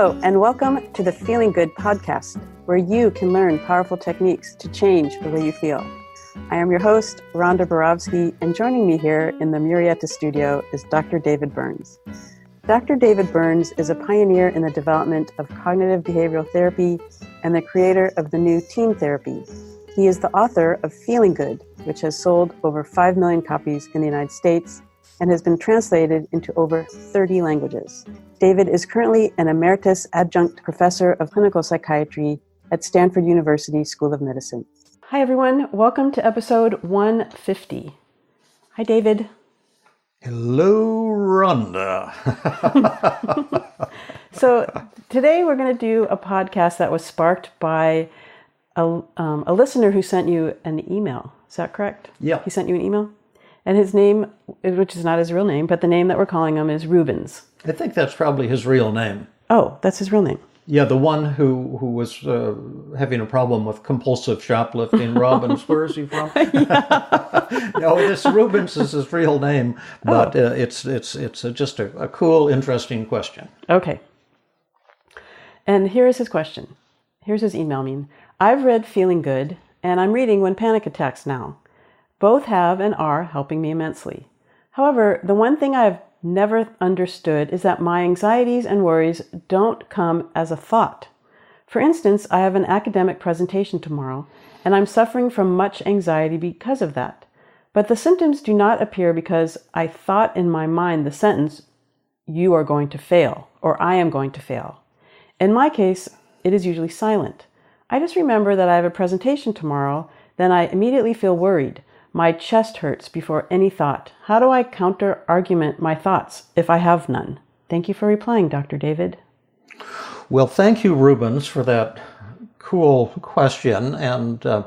Hello, and welcome to the Feeling Good podcast, where you can learn powerful techniques to change the way you feel. I am your host, Rhonda, and joining me here in the Murrieta studio is Dr. David Burns. Dr. David Burns is a pioneer in the development of cognitive behavioral therapy and the creator of the new teen therapy. He is the author of Feeling Good, which has sold over 5 million copies in the United States and has been translated into over 30 languages. David is currently an emeritus adjunct professor of clinical psychiatry at Stanford University School of Medicine. Hi, everyone. Welcome to episode 150. Hi, David. Hello, Rhonda. So today we're going to do a podcast that was sparked by a listener who sent you an email. Is that correct? Yeah. He sent you an email? And his name, which is not his real name, but the name that we're calling him is Rubens. I think that's probably his real name. Oh, that's his real name. Yeah, the one who was having a problem with compulsive shoplifting. Robbins, where is he from? No, this Rubens is his real name, but it's just a cool, interesting question. Okay. And here is his question. Here's his email mean. I've read Feeling Good, and I'm reading When Panic Attacks now. Both have and are helping me immensely. However, the one thing I've never understood is that my anxieties and worries don't come as a thought. For instance, I have an academic presentation tomorrow, and I'm suffering from much anxiety because of that. But the symptoms do not appear because I thought in my mind the sentence, "You are going to fail," or "I am going to fail." In my case, it is usually silent. I just remember that I have a presentation tomorrow, then I immediately feel worried. My chest hurts before any thought. How do I counter-argument my thoughts if I have none? Thank you for replying, Dr. David. Well, thank you, Rubens, for that cool question. And the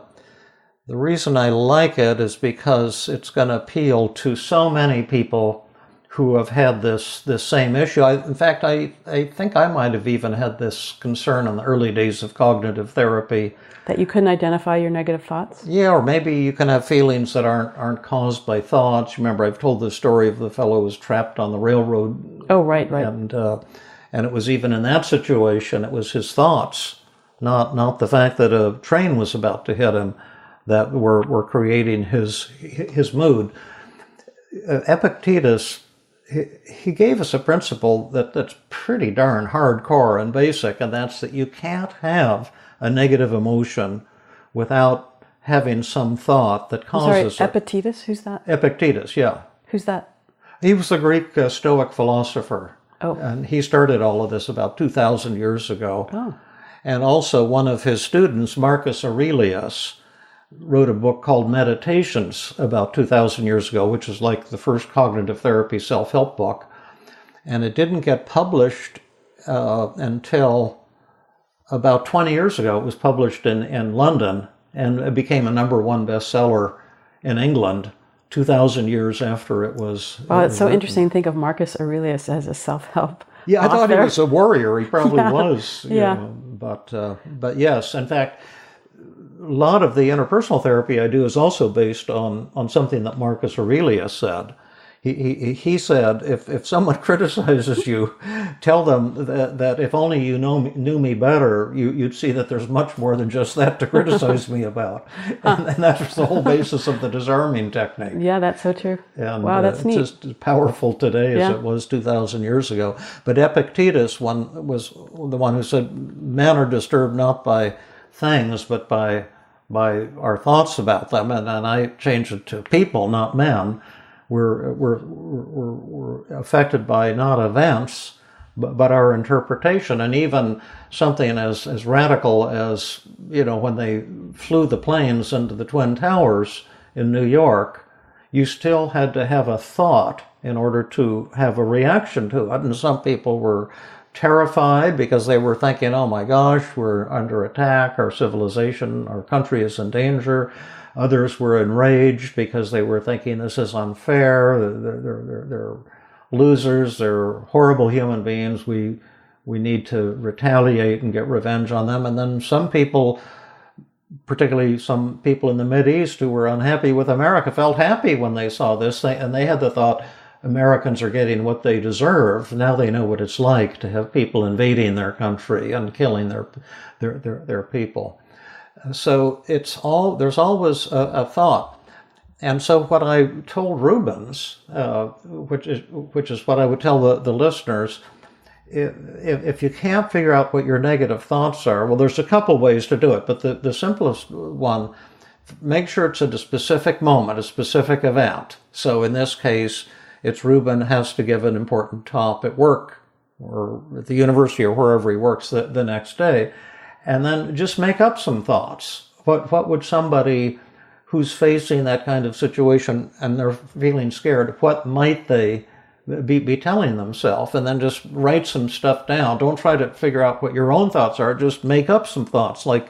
reason I like it is because it's going to appeal to so many people who have had this same issue. In fact, I think I might have even had this concern in the early days of cognitive therapy. That you couldn't identify your negative thoughts? Yeah, or maybe you can have feelings that aren't caused by thoughts. Remember, I've told the story of the fellow who was trapped on the railroad. Oh, right. And it was even in that situation, it was his thoughts, not the fact that a train was about to hit him, that were creating his mood. Epictetus, he gave us a principle that's pretty darn hardcore and basic, and that's that you can't have a negative emotion without having some thought that causes it. Sorry, Epictetus? Who's that? Epictetus, yeah. Who's that? He was a Greek Stoic philosopher. Oh. And he started all of this about 2,000 years ago. Oh. And also one of his students, Marcus Aurelius, wrote a book called Meditations about 2,000 years ago, which is like the first cognitive therapy self-help book. And it didn't get published until about 20 years ago. It was published in London, and it became a #1 bestseller in England 2,000 years after it was. Wow, it's so interesting to think of Marcus Aurelius as a self-help Yeah, I author. thought he was a warrior. He probably was. Yeah. But yes, in fact, a lot of the interpersonal therapy I do is also based on something that Marcus Aurelius said. He said, if someone criticizes you, tell them that if only you knew me better, you'd see that there's much more than just that to criticize me about. And that was the whole basis of the disarming technique. Yeah, that's so true. And, wow, that's neat. It's just as powerful today as it was 2,000 years ago. But Epictetus was the one who said, men are disturbed not by things, but by our thoughts about them. And I changed it to people, not men. We're affected by not events, but our interpretation. And even something as radical as, when they flew the planes into the Twin Towers in New York, you still had to have a thought in order to have a reaction to it. And some people were terrified because they were thinking, oh my gosh, we're under attack, our civilization, our country is in danger. Others were enraged because they were thinking this is unfair, they're losers, they're horrible human beings, we need to retaliate and get revenge on them. And then some people, particularly some people in the Mideast who were unhappy with America, felt happy when they saw this, and they had the thought, Americans are getting what they deserve. Now they know what it's like to have people invading their country and killing their people. So there's always a thought. And so what I told Rubens, which is what I would tell the listeners, if you can't figure out what your negative thoughts are, well, there's a couple ways to do it, but the simplest one, make sure it's at a specific moment, a specific event. So in this case, it's Ruben has to give an important talk at work or at the university or wherever he works the next day. And then just make up some thoughts. What would somebody who's facing that kind of situation and they're feeling scared, what might they be telling themselves? And then just write some stuff down. Don't try to figure out what your own thoughts are. Just make up some thoughts. Like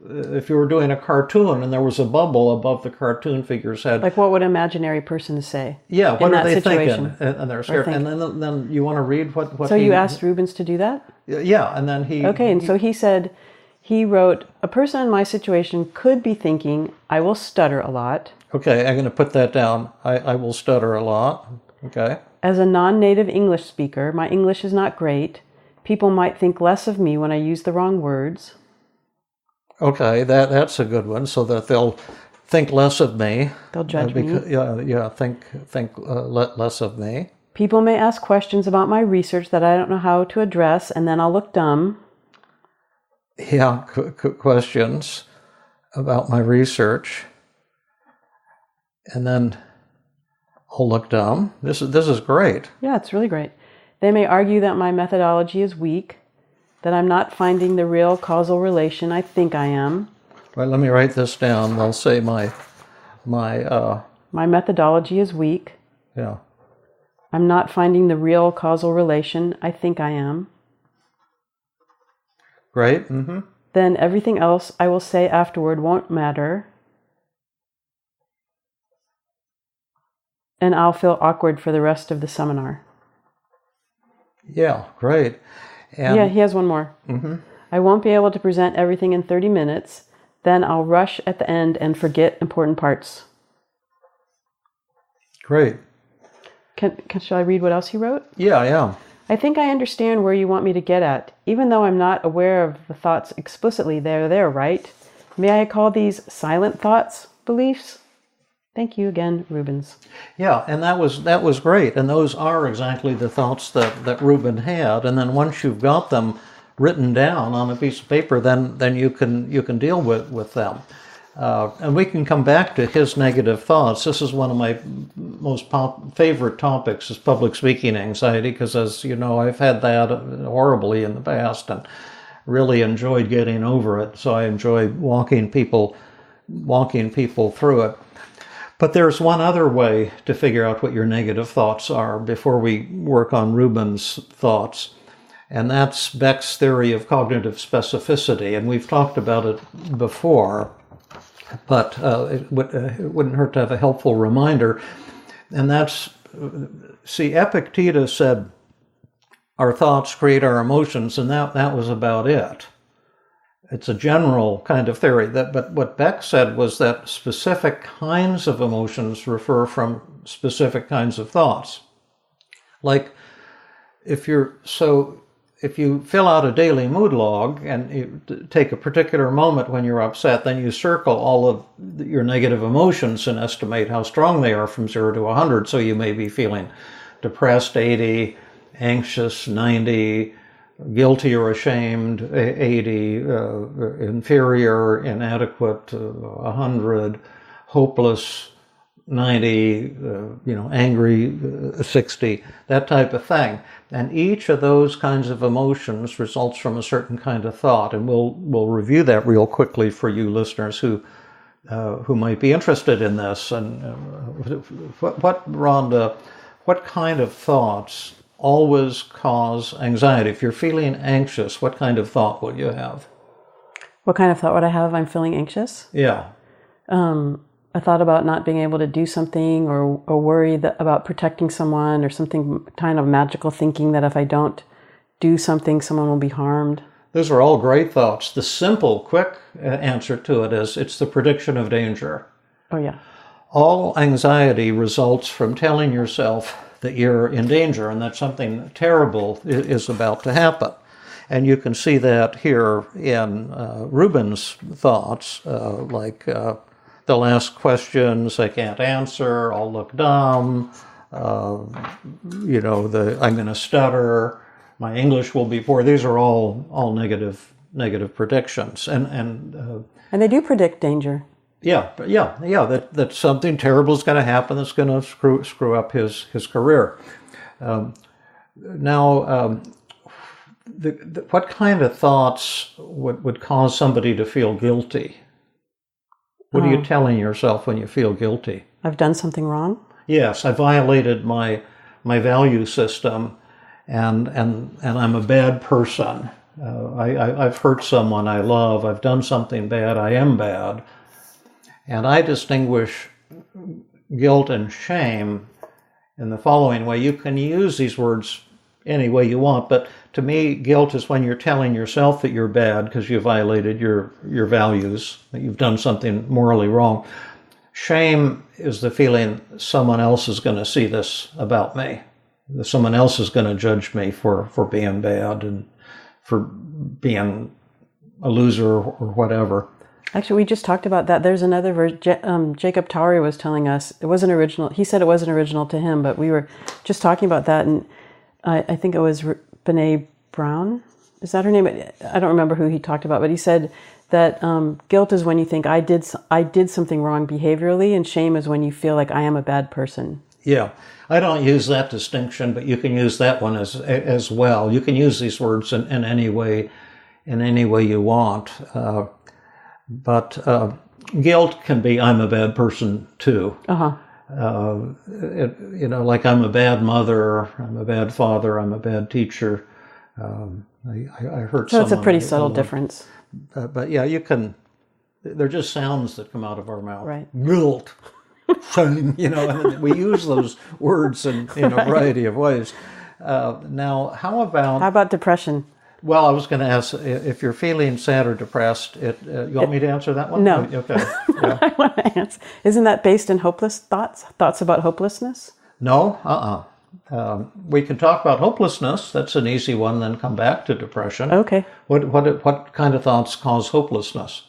if you were doing a cartoon and there was a bubble above the cartoon figure's head. Like what would an imaginary person say? Yeah, what are they situation? thinking? And they're scared. And then you want to read what So you asked Rubens to do that? Yeah, and then he... Okay, and so he said... He wrote, a person in my situation could be thinking, I will stutter a lot. Okay, I'm going to put that down. I will stutter a lot. Okay. As a non-native English speaker, my English is not great. People might think less of me when I use the wrong words. Okay, that's a good one, so that they'll think less of me. They'll judge me. Think less of me. People may ask questions about my research that I don't know how to address, and then I'll look dumb. Yeah, questions about my research, and then I'll look dumb. This is great. Yeah, it's really great. They may argue that my methodology is weak, that I'm not finding the real causal relation I think I am. Right, let me write this down. They'll say my methodology is weak. Yeah. I'm not finding the real causal relation I think I am. Great. Mm-hmm. Then everything else I will say afterward won't matter. And I'll feel awkward for the rest of the seminar. Yeah, great. And yeah, he has one more. Mm-hmm. I won't be able to present everything in 30 minutes. Then I'll rush at the end and forget important parts. Great. Shall I read what else he wrote? Yeah. I think I understand where you want me to get at. Even though I'm not aware of the thoughts explicitly, they're there, right? May I call these silent thoughts, beliefs? Thank you again, Rubens. Yeah, and that was great. And those are exactly the thoughts that Ruben had. And then once you've got them written down on a piece of paper, then you can deal with them. And we can come back to his negative thoughts. This is one of my most favorite topics, is public speaking anxiety, because as you know, I've had that horribly in the past and really enjoyed getting over it. So I enjoy walking people through it. But there's one other way to figure out what your negative thoughts are before we work on Rubens' thoughts. And that's Becks' theory of cognitive specificity. And we've talked about it before, but it wouldn't hurt to have a helpful reminder. And that's, see, Epictetus said, our thoughts create our emotions, and that was about it. It's a general kind of theory. But what Becks said was that specific kinds of emotions refer from specific kinds of thoughts. Like, if you fill out a daily mood log and you take a particular moment when you're upset, then you circle all of your negative emotions and estimate how strong they are from 0 to 100. So you may be feeling depressed, 80, anxious, 90, guilty or ashamed, 80, inferior, inadequate, 100, hopeless, 90, angry, 60, that type of thing. And each of those kinds of emotions results from a certain kind of thought. And we'll review that real quickly for you listeners who might be interested in this. And Rhonda, what kind of thoughts always cause anxiety? If you're feeling anxious, what kind of thought would you have? What kind of thought would I have if I'm feeling anxious? Yeah. A thought about not being able to do something, or worry about protecting someone, or something kind of magical thinking that if I don't do something, someone will be harmed. Those are all great thoughts. The simple, quick answer to it is it's the prediction of danger. Oh, yeah. All anxiety results from telling yourself that you're in danger and that something terrible is about to happen. And you can see that here in Reuben's thoughts, like they'll ask questions they can't answer, I'll look dumb, I'm going to stutter, my English will be poor. These are all negative predictions. And they do predict danger. Yeah. That something terrible is going to happen that's going to screw up his career. What kind of thoughts would cause somebody to feel guilty? What are you telling yourself when you feel guilty? I've done something wrong? Yes, I violated my value system, and I'm a bad person. I've hurt someone I love. I've done something bad. I am bad. And I distinguish guilt and shame in the following way. You can use these words any way you want, but to me, guilt is when you're telling yourself that you're bad because you violated your values, that you've done something morally wrong. Shame is the feeling someone else is going to see this about me. Someone else is going to judge me for being bad and for being a loser or whatever. Actually, we just talked about that. There's another verse. Jacob Towery was telling us it wasn't original. He said it wasn't original to him, but we were just talking about that, and I think it was Brene Brown. Is that her name? I don't remember who he talked about, but he said that guilt is when you think I did something wrong behaviorally, and shame is when you feel like I am a bad person. Yeah, I don't use that distinction, but you can use that one as well. You can use these words in any way you want. But guilt can be I'm a bad person too. Like I'm a bad mother, I'm a bad father, I'm a bad teacher. I hurt someone. So it's a pretty subtle difference. But yeah, you can. They're just sounds that come out of our mouth. Right. Guilt, shame. And we use those words in a variety of ways. Now, how about depression? Well, I was going to ask if you're feeling sad or depressed. You want me to answer that one? No. Okay. Yeah. I want to answer. Isn't that based in hopeless thoughts? Thoughts about hopelessness? No. We can talk about hopelessness. That's an easy one. Then come back to depression. Okay. What kind of thoughts cause hopelessness?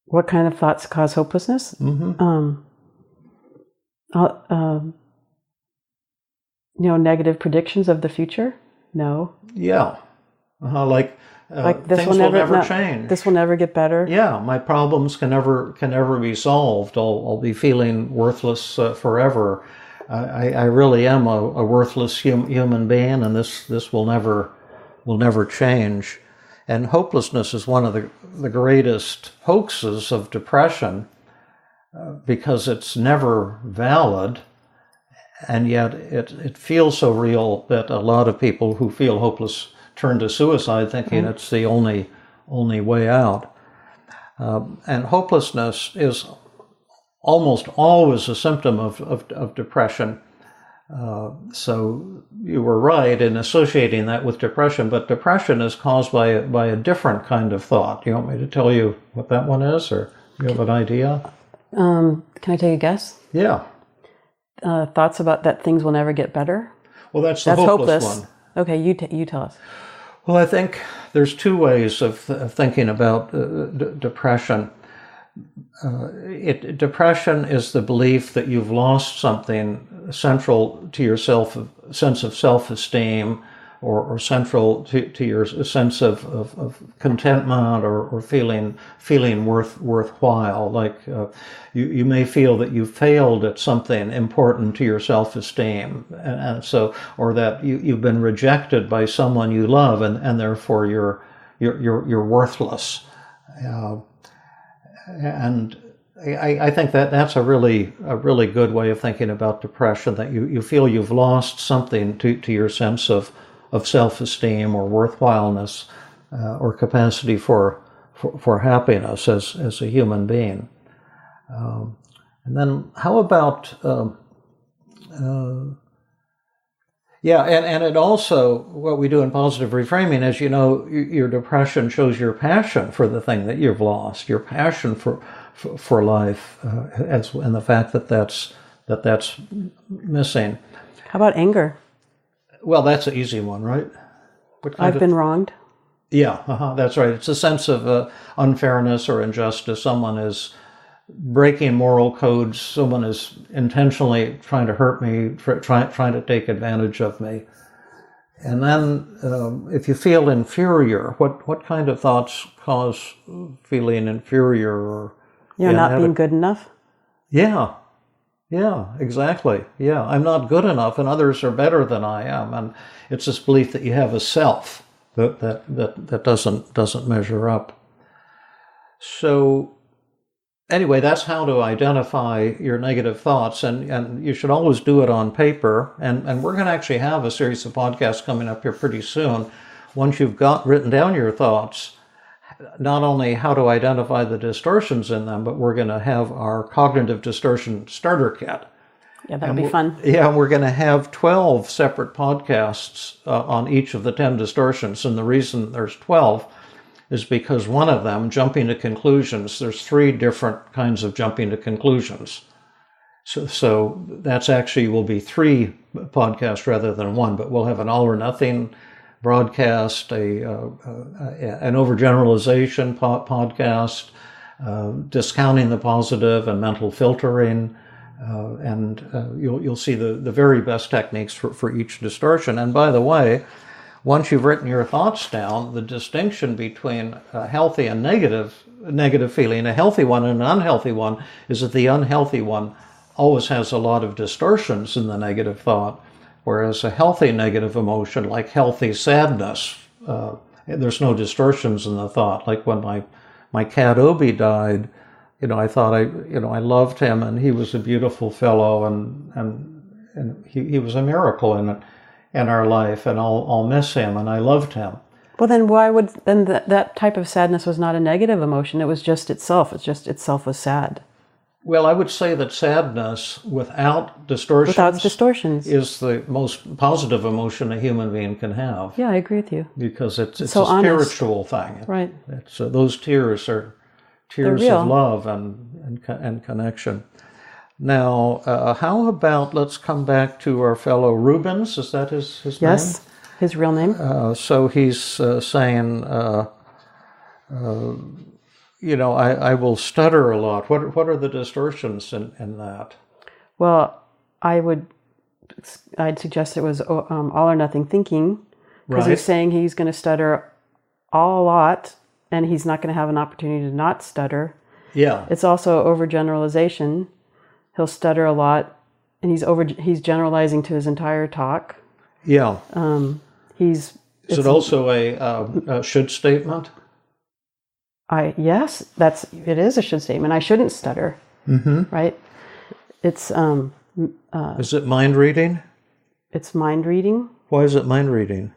What kind of thoughts cause hopelessness? Mm-hmm. Negative predictions of the future. No. Yeah. Like this things will never change. This will never get better. Yeah, my problems can never be solved. I'll be feeling worthless forever. I really am a worthless human being, and this will never change. And hopelessness is one of the greatest hoaxes of depression because it's never valid. And yet it feels so real that a lot of people who feel hopeless turn to suicide thinking it's the only way out. And hopelessness is almost always a symptom of depression. So you were right in associating that with depression, but depression is caused by a different kind of thought. You want me to tell you what that one is, or you have an idea? Can I take a guess? Yeah. Thoughts about that things will never get better? Well, that's the hopeless one. Okay, you tell us. Well, I think there's two ways of thinking about depression. Depression is the belief that you've lost something central to your sense of self-esteem, or central to your sense of contentment or feeling worthwhile. Like you may feel that you failed at something important to your self-esteem, and so, or that you've been rejected by someone you love, and therefore you're worthless. And I think that's a really good way of thinking about depression. That you feel you've lost something to your sense of self-esteem or worthwhileness or capacity for happiness as a human being. And then how about and it also, what we do in positive reframing is, your depression shows your passion for the thing that you've lost, your passion for life, and the fact that that's missing. How about anger? Well, that's an easy one, right? I've been wronged. Yeah, that's right. It's a sense of unfairness or injustice. Someone is breaking moral codes. Someone is intentionally trying to hurt me, trying to take advantage of me. And then if you feel inferior, what kind of thoughts cause feeling inferior? Or not being good enough? Yeah, exactly. Yeah, I'm not good enough and others are better than I am. And it's this belief that you have a self that doesn't measure up. So anyway, that's how to identify your negative thoughts, and you should always do it on paper. And we're going to actually have a series of podcasts coming up here pretty soon. Once you've written down your thoughts, not only how to identify the distortions in them, but we're going to have our cognitive distortion starter kit. Yeah, that'll be fun. Yeah, we're going to have 12 separate podcasts on each of the 10 distortions. And the reason there's 12 is because one of them, jumping to conclusions, there's 3 different kinds of jumping to conclusions. So that's actually will be 3 podcasts rather than 1, but we'll have an all or nothing broadcast, an overgeneralization podcast, discounting the positive and mental filtering, and you'll see the very best techniques for each distortion. And by the way, once you've written your thoughts down, the distinction between a healthy and negative feeling, a healthy one and an unhealthy one, is that the unhealthy one always has a lot of distortions in the negative thought, whereas a healthy negative emotion, like healthy sadness, there's no distortions in the thought. Like when my cat Obi died, I thought I loved him and he was a beautiful fellow and he was a miracle in our life, and I'll miss him, and I loved him. Well, then why would that type of sadness was not a negative emotion? It was just itself. It's just itself was sad. Well, I would say that sadness without distortions is the most positive emotion a human being can have. Yeah, I agree with you. Because it's so a spiritual thing. Right. Those tears are tears of love and connection. Now, how about, let's come back to our fellow Rubens. Is that his name? Yes, his real name. So he's saying, I will stutter a lot. What are the distortions in that? Well, I'd suggest it was all or nothing thinking, because he's saying he's going to stutter a lot, and he's not going to have an opportunity to not stutter. Yeah. It's also overgeneralization. He'll stutter a lot, and he's generalizing to his entire talk. Yeah. Is it also a should statement? Yes, it is a should statement. I shouldn't stutter. Mm-hmm. Right? It's is it mind reading? It's mind reading. Why is it mind reading?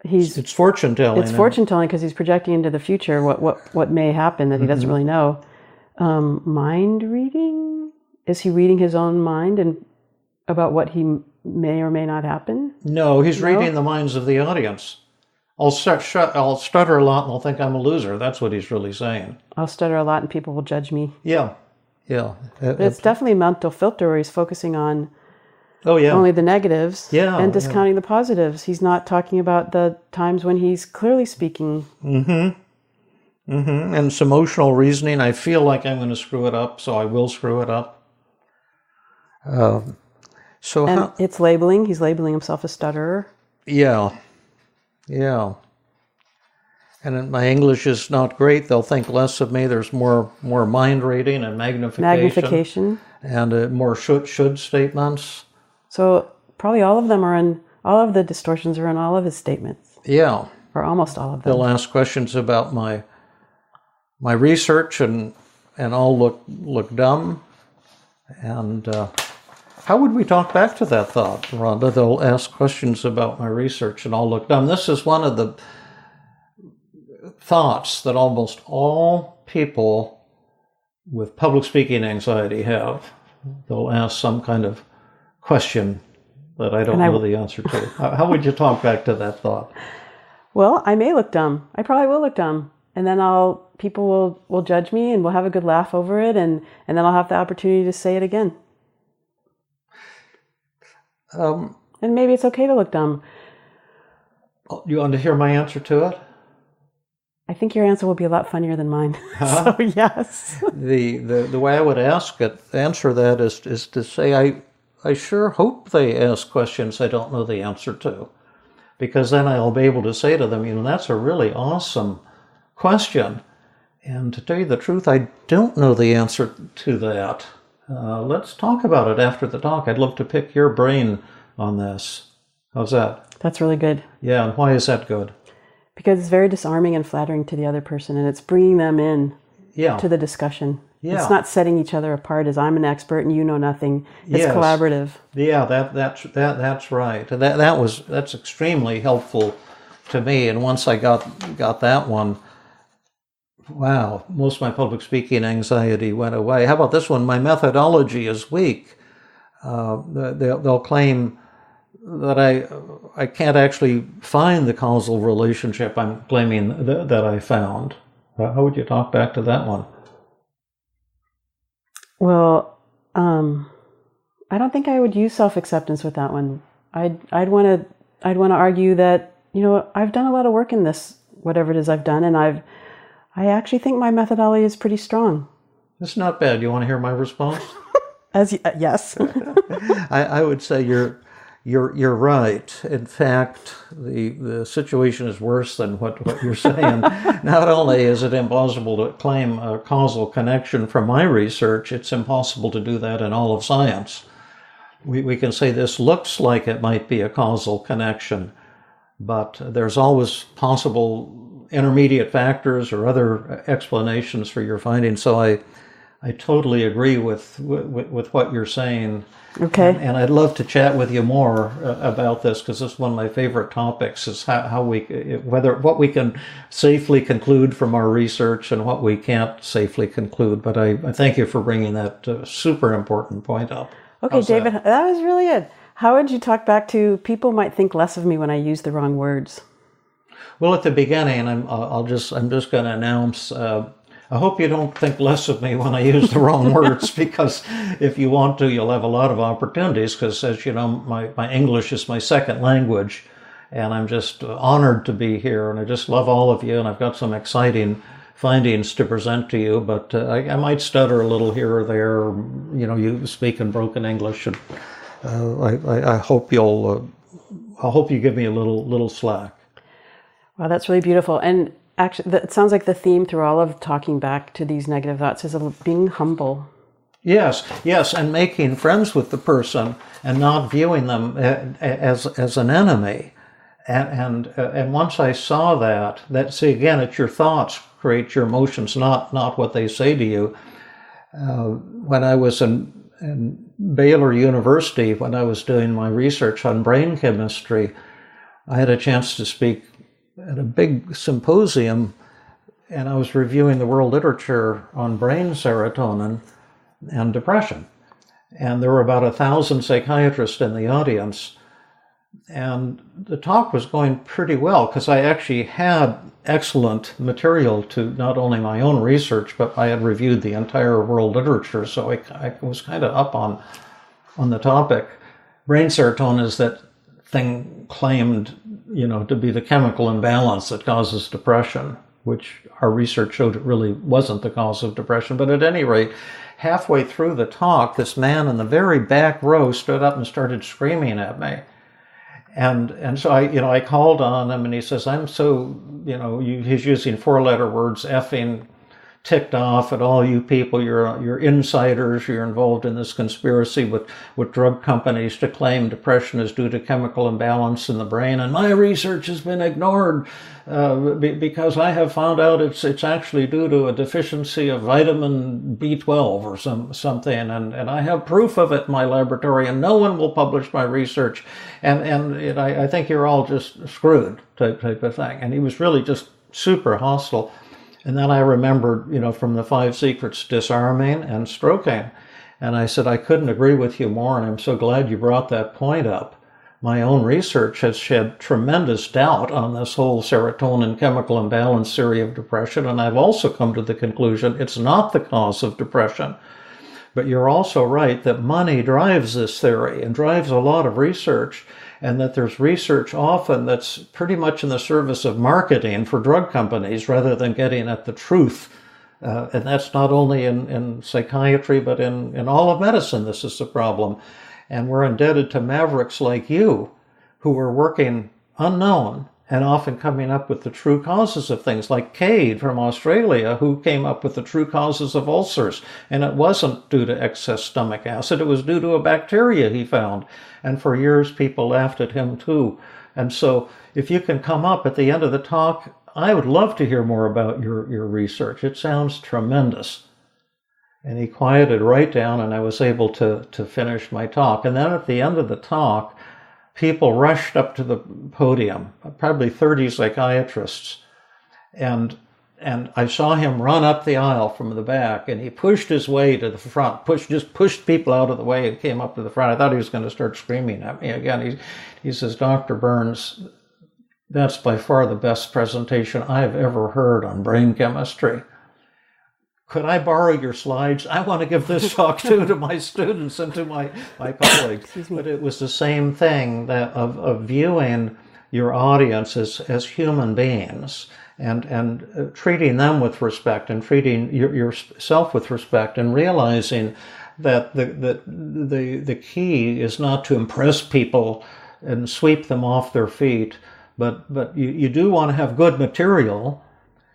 It's fortune telling. It's fortune telling because he's projecting into the future what may happen that he doesn't really know. Mind reading? Is he reading his own mind and about what he may or may not happen? No, he's reading the minds of the audience. I'll stutter a lot and they'll think I'm a loser. That's what he's really saying. I'll stutter a lot and people will judge me. Yeah. But it's definitely a mental filter where he's focusing on Oh, only the negatives and discounting the positives. He's not talking about the times when he's clearly speaking. Mm-hmm. Mm-hmm. And it's emotional reasoning. I feel like I'm going to screw it up, so I will screw it up. It's labeling. He's labeling himself a stutterer. Yeah. Yeah. And my English is not great. They'll think less of me. There's more mind reading and magnification. And more should statements. So probably all of the distortions are in all of his statements. Yeah. Or almost all of them. They'll ask questions about my research and all look dumb. And how would we talk back to that thought, Rhonda? They'll ask questions about my research and all look dumb. This is one of the thoughts that almost all people with public speaking anxiety have. They'll ask some kind of question that I don't know the answer to. How would you talk back to that thought? Well, I may look dumb. I probably will look dumb. And then people will judge me and we'll have a good laugh over it. And then I'll have the opportunity to say it again. And maybe it's okay to look dumb. You want to hear my answer to it? I think your answer will be a lot funnier than mine. So yes. The way I would answer that is to say I sure hope they ask questions I don't know the answer to, because then I'll be able to say to them, that's a really awesome question. And to tell you the truth, I don't know the answer to that. Let's talk about it after the talk. I'd love to pick your brain on this. How's that? That's really good. Yeah, and why is that good? Because it's very disarming and flattering to the other person, and it's bringing them in to the discussion. Yeah. It's not setting each other apart as I'm an expert and you know nothing. It's collaborative. Yeah, that's right. And that's extremely helpful to me. And once I got that one, wow, most of my public speaking anxiety went away. How about this one? My methodology is weak. They'll claim that I can't actually find the causal relationship I'm claiming that I found. How would you talk back to that one? Well, I don't think I would use self-acceptance with that one. I'd want to argue that I've done a lot of work in this, whatever it is I've done, and I actually think my methodology is pretty strong. It's not bad. You want to hear my response? Yes. I would say you're right. In fact, the situation is worse than what you're saying. Not only is it impossible to claim a causal connection from my research, it's impossible to do that in all of science. We can say this looks like it might be a causal connection, but there's always possible intermediate factors or other explanations for your findings. So I totally agree with what you're saying. Okay. And I'd love to chat with you more about this, because this is one of my favorite topics, is what we can safely conclude from our research and what we can't safely conclude. But I thank you for bringing that super important point up. Okay, how's David, that was really good. How would you talk back to people might think less of me when I use the wrong words? Well, at the beginning, I'm just going to announce. I hope you don't think less of me when I use the wrong words, because if you want to, you'll have a lot of opportunities, because as you know, my English is my second language, and I'm just honored to be here, and I just love all of you, and I've got some exciting findings to present to you, but I might stutter a little here or there. You speak in broken English, and I hope you give me a little slack. Wow, that's really beautiful. And actually, it sounds like the theme through all of talking back to these negative thoughts is being humble. Yes, and making friends with the person and not viewing them as an enemy. And once I saw that, see, again, it's your thoughts create your emotions, not what they say to you. When I was in Baylor University, when I was doing my research on brain chemistry, I had a chance to speak at a big symposium, and I was reviewing the world literature on brain serotonin and depression. And there were about 1,000 psychiatrists in the audience. And the talk was going pretty well, because I actually had excellent material to not only my own research, but I had reviewed the entire world literature, so I was kind of up on the topic. Brain serotonin is that thing claimed, to be the chemical imbalance that causes depression, which our research showed it really wasn't the cause of depression. But at any rate, halfway through the talk, this man in the very back row stood up and started screaming at me. And so I called on him, and he says, I'm so, he's using 4-letter words, effing ticked off at all you people. You're insiders. You're involved in this conspiracy with drug companies to claim depression is due to chemical imbalance in the brain. And my research has been ignored because I have found out it's actually due to a deficiency of vitamin B12 or something. And I have proof of it in my laboratory, and no one will publish my research. And I think you're all just screwed type of thing. And he was really just super hostile. And then I remembered, from the 5 secrets, disarming and stroking. And I said, I couldn't agree with you more, and I'm so glad you brought that point up. My own research has shed tremendous doubt on this whole serotonin chemical imbalance theory of depression, and I've also come to the conclusion it's not the cause of depression. But you're also right that money drives this theory and drives a lot of research, and that there's research often that's pretty much in the service of marketing for drug companies rather than getting at the truth. And that's not only in psychiatry, but in all of medicine, this is the problem. And we're indebted to mavericks like you, who are working unknown and often coming up with the true causes of things, like Cade from Australia, who came up with the true causes of ulcers. And it wasn't due to excess stomach acid, it was due to a bacteria he found. And for years, people laughed at him too. And so if you can come up at the end of the talk, I would love to hear more about your research. It sounds tremendous. And he quieted right down, and I was able to finish my talk. And then at the end of the talk, people rushed up to the podium, probably 30 psychiatrists. And I saw him run up the aisle from the back, and he pushed his way to the front, just pushed people out of the way and came up to the front. I thought he was going to start screaming at me again. He says, "Dr. Burns, that's by far the best presentation I've ever heard on brain chemistry. Could I borrow your slides? I want to give this talk too to my students and to my colleagues." But it was the same thing of viewing your audience as human beings and treating them with respect and treating yourself with respect, and realizing that the key is not to impress people and sweep them off their feet, but you do want to have good material.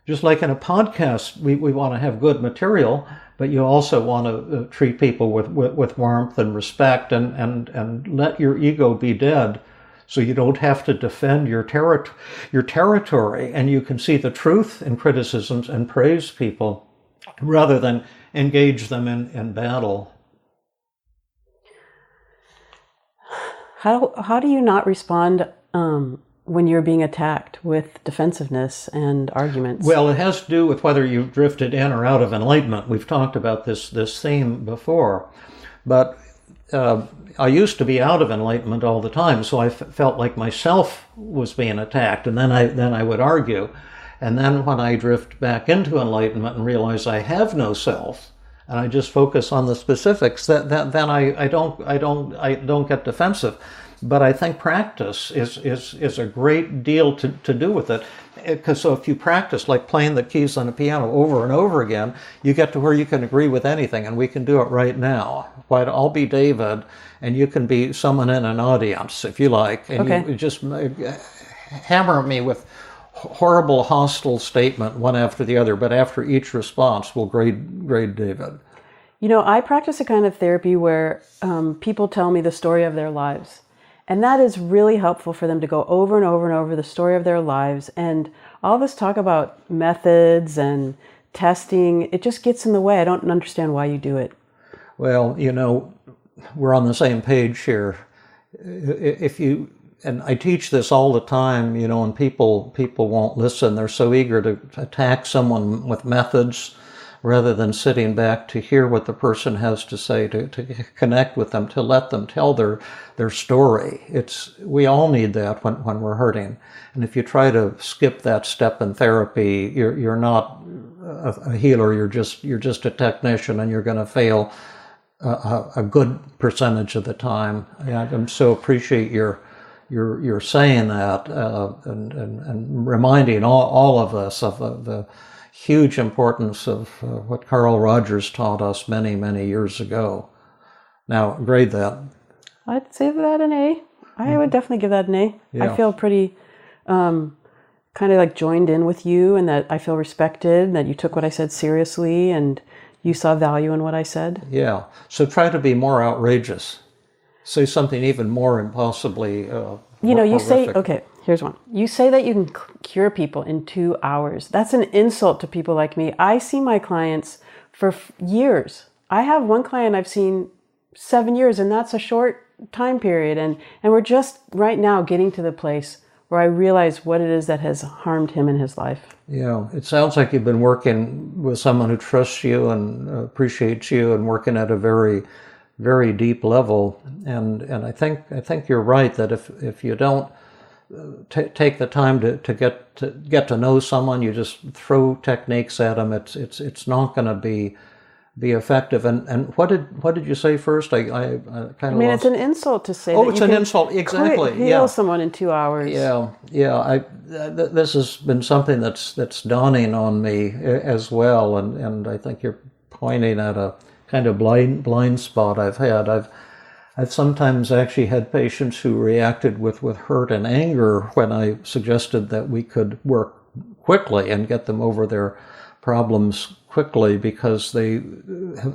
Just like in a podcast, we want to have good material, but you also want to treat people with warmth and respect, and let your ego be dead, so you don't have to defend your territory, and you can see the truth in criticisms and praise people rather than engage them in battle. How do you not respond when you're being attacked with defensive,ness and arguments? Well, it has to do with whether you've drifted in or out of enlightenment. We've talked about this theme before. But I used to be out of enlightenment all the time, so I felt like myself was being attacked, and then I would argue. And then when I drift back into enlightenment and realize I have no self, and I just focus on the specifics, then I don't get defensive. But I think practice is a great deal to do with it. Because so if you practice like playing the keys on a piano over and over again, you get to where you can agree with anything, and we can do it right now. I'll be David, and you can be someone in an audience if you like, and okay. You just hammer me with horrible, hostile statement one after the other. But after each response, we'll grade David. You know, I practice a kind of therapy where people tell me the story of their lives. And that is really helpful for them to go over and over and over the story of their lives. And all this talk about methods and testing, it just gets in the way. I don't understand why you do it. Well, you know, we're on the same page here. And I teach this all the time, you know, and people won't listen. They're so eager to attack someone with methods rather than sitting back to hear what the person has to say, to connect with them, to let them tell their story. We all need that when we're hurting. And if you try to skip that step in therapy, you're not a healer. You're just a technician, and you're going to fail a good percentage of the time. I so appreciate your saying that and reminding all of us of the huge importance of what Carl Rogers taught us many, many years ago. Now, grade that. I'd say that an A. I would definitely give that an A. Yeah. I feel pretty kind of like joined in with you, and that I feel respected, that you took what I said seriously, and you saw value in what I said. Yeah. So try to be more outrageous. Say something even more impossibly you say, okay, here's one. You say that you can cure people in 2 hours. That's an insult to people like me. I see my clients for years. I have one client I've seen 7 years, and that's a short time period. And we're just right now getting to the place where I realize what it is that has harmed him in his life. Yeah, it sounds like you've been working with someone who trusts you and appreciates you, and working at a very, very deep level. And I think you're right that if you don't take the time to get to know someone, you just throw techniques at them, it's not going to be be effective. And what did you say first? I kind of. I mean, it's an insult to say. Oh, it's an insult. Exactly. Heal someone in 2 hours. Yeah. This has been something that's dawning on me as well, and I think you're pointing at a kind of blind spot I've had. I've sometimes actually had patients who reacted with hurt and anger when I suggested that we could work quickly and get them over their problems quickly, because they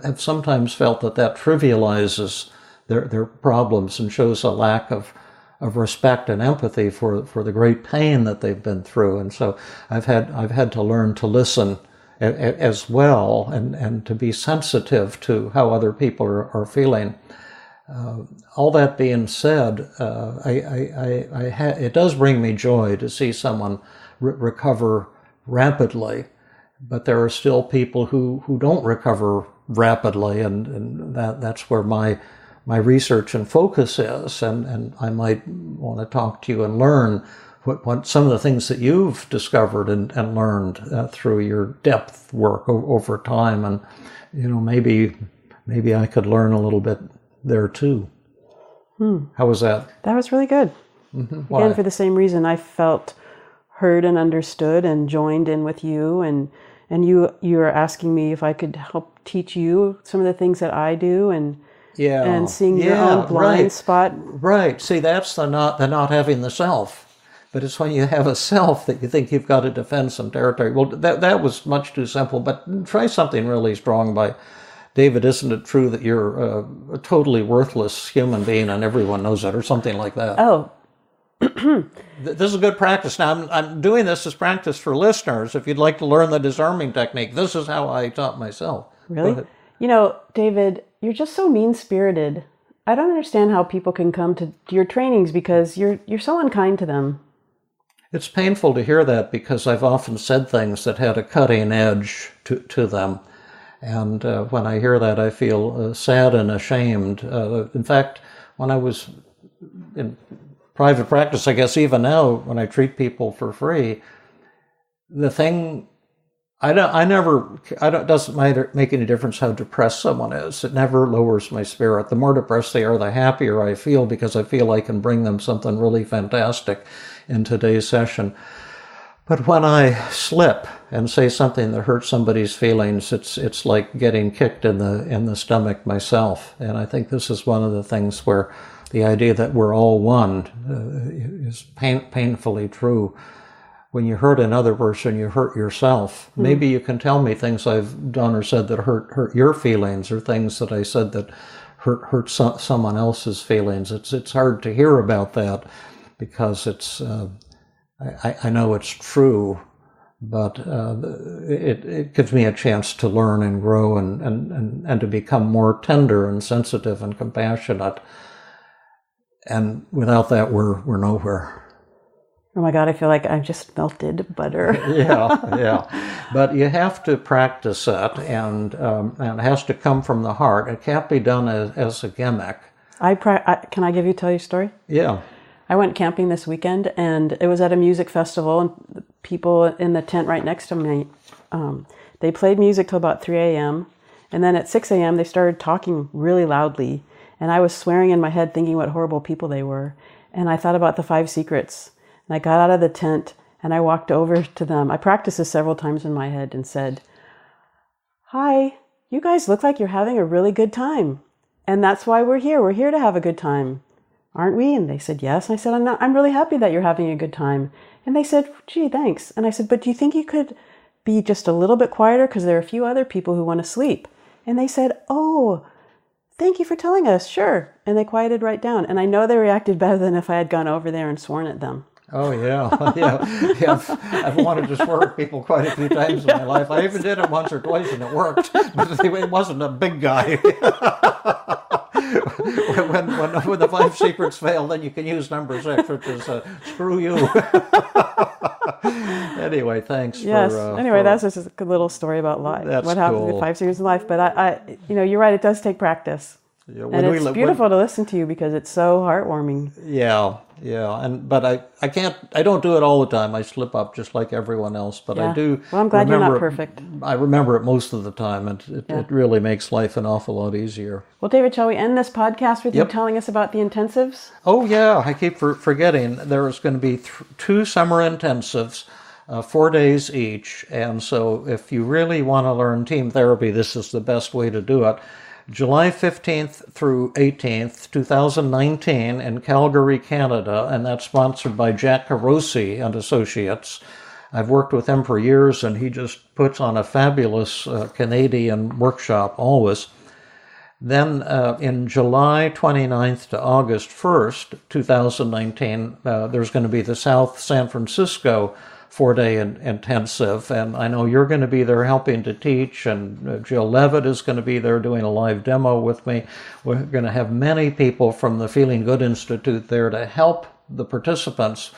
have sometimes felt that trivializes their problems and shows a lack of respect and empathy for the great pain that they've been through. And so I've had to learn to listen as well, and to be sensitive to how other people are feeling. All that being said, it does bring me joy to see someone recover rapidly, but there are still people who don't recover rapidly, and that's where my research and focus is, and I might want to talk to you and learn what some of the things that you've discovered and learned through your depth work over time, and maybe I could learn a little bit there too. How was that? That was really good. Mm-hmm. Again, for the same reason, I felt heard and understood and joined in with you, and you were asking me if I could help teach you some of the things that I do, and seeing your own blind spot. Right. See, that's the not having the self. But it's when you have a self that you think you've got to defend some territory. Well, that was much too simple, but try something really strong by David, isn't it true that you're a totally worthless human being and everyone knows it, or something like that? Oh. This is good practice. Now, I'm doing this as practice for listeners. If you'd like to learn the disarming technique, this is how I taught myself. Really? David, you're just so mean-spirited. I don't understand how people can come to your trainings, because you're so unkind to them. It's painful to hear that, because I've often said things that had a cutting edge to them. And when I hear that, I feel sad and ashamed. In fact, when I was in private practice, I guess even now, when I treat people for free, the thing, it doesn't make any difference how depressed someone is. It never lowers my spirit. The more depressed they are, the happier I feel, because I feel I can bring them something really fantastic in today's session. But when I slip and say something that hurts somebody's feelings, it's like getting kicked in the stomach myself. And I think this is one of the things where the idea that we're all one is painfully true. When you hurt another person, you hurt yourself. Maybe you can tell me things I've done or said that hurt your feelings, or things that I said that hurt someone else's feelings. It's hard to hear about that, because it's I know it's true, but it gives me a chance to learn and grow and to become more tender and sensitive and compassionate. And without that, we're nowhere. Oh my God, I feel like I've just melted butter. Yeah. But you have to practice it, and it has to come from the heart. It can't be done as a gimmick. Can I tell you a story? Yeah. I went camping this weekend, and it was at a music festival, and the people in the tent right next to me, they played music till about 3 a.m., and then at 6 a.m. they started talking really loudly, and I was swearing in my head, thinking what horrible people they were, and I thought about the 5 secrets, and I got out of the tent, and I walked over to them. I practiced this several times in my head and said, "Hi, you guys look like you're having a really good time, and that's why we're here. We're here to have a good time. Aren't we?" And they said, "Yes." And I said, I'm really happy that you're having a good time." And they said, "Gee, thanks." And I said, "But do you think you could be just a little bit quieter? Because there are a few other people who want to sleep." And they said, "Oh, thank you for telling us. Sure." And they quieted right down. And I know they reacted better than if I had gone over there and sworn at them. Oh, yeah. I've wanted to swear at people quite a few times in my life. I even did it once or twice, and it worked. But it wasn't a big guy. When the 5 secrets fail, then you can use number 6, which is screw you. Anyway, thanks. Yes. That's just a good little story about life. That's what happened cool. with 5 secrets in life. But I you're right. It does take practice. Yeah, and it's beautiful to listen to you, because it's so heartwarming. Yeah. Yeah, but I don't do it all the time. I slip up just like everyone else, but I do. Well, I'm glad you're not perfect. I remember it most of the time, and it really makes life an awful lot easier. Well, David, shall we end this podcast with you telling us about the intensives? Oh, yeah, I keep forgetting. There's going to be 2 summer intensives, 4 days each, and so if you really want to learn team therapy, this is the best way to do it. July 15th through 18th, 2019 in Calgary, Canada, and that's sponsored by Jack Carosi and Associates. I've worked with him for years, and he just puts on a fabulous Canadian workshop always. Then in July 29th to August 1st, 2019, there's going to be the South San Francisco 4-day intensive, and I know you're going to be there helping to teach, and Jill Levitt is going to be there doing a live demo with me. We're going to have many people from the Feeling Good Institute there to help the participants,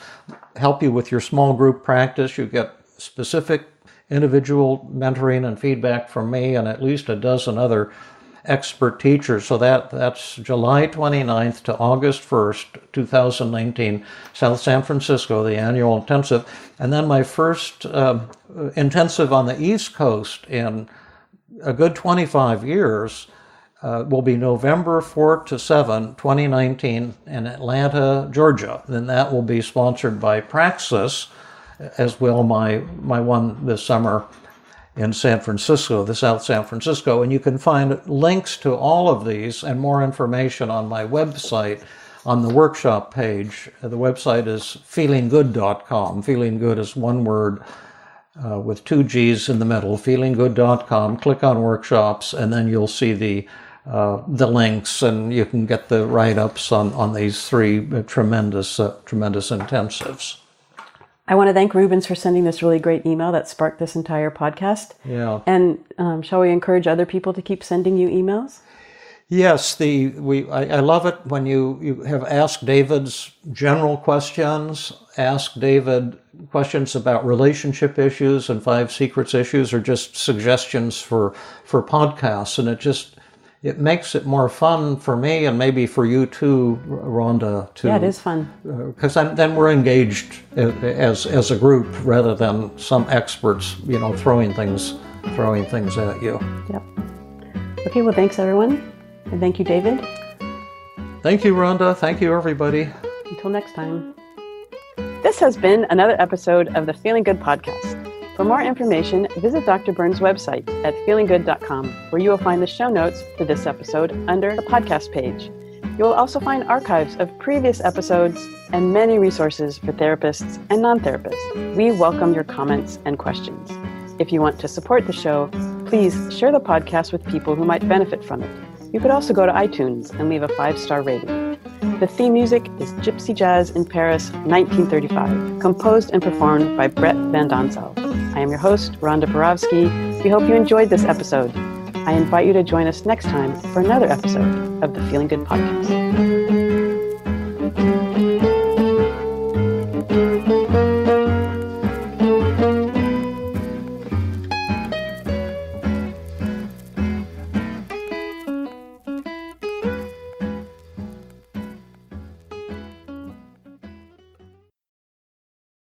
help you with your small group practice. You get specific individual mentoring and feedback from me and at least a dozen other expert teachers. So that's July 29th to August 1st, 2019, South San Francisco, the annual intensive. And then my first intensive on the East Coast in a good 25 years will be November 4 to 7, 2019 in Atlanta, Georgia. Then that will be sponsored by Praxis, as will my one this summer in San Francisco, the South San Francisco. And you can find links to all of these and more information on my website on the workshop page. The website is feelinggood.com. Feeling Good is one word with 2 G's in the middle, feelinggood.com. Click on workshops, and then you'll see the links, and you can get the write-ups on these 3 tremendous intensives. I want to thank Rubens for sending this really great email that sparked this entire podcast. Yeah. And shall we encourage other people to keep sending you emails? Yes, I love it when you have Ask David's general questions, Ask David questions about relationship issues and 5 secrets issues, or just suggestions for podcasts, and it makes it more fun for me and maybe for you too, Rhonda. Yeah, it is fun. Because then we're engaged as a group rather than some experts, throwing things at you. Yep. Okay, well, thanks everyone. And thank you, David. Thank you, Rhonda. Thank you, everybody. Until next time. This has been another episode of the Feeling Good podcast. For more information, visit Dr. Burns' website at feelinggood.com, where you will find the show notes for this episode under the podcast page. You will also find archives of previous episodes and many resources for therapists and non-therapists. We welcome your comments and questions. If you want to support the show, please share the podcast with people who might benefit from it. You could also go to iTunes and leave a 5-star rating. The theme music is Gypsy Jazz in Paris, 1935, composed and performed by Brett Van Donsel. I am your host, Rhonda Borowski. We hope you enjoyed this episode. I invite you to join us next time for another episode of the Feeling Good podcast.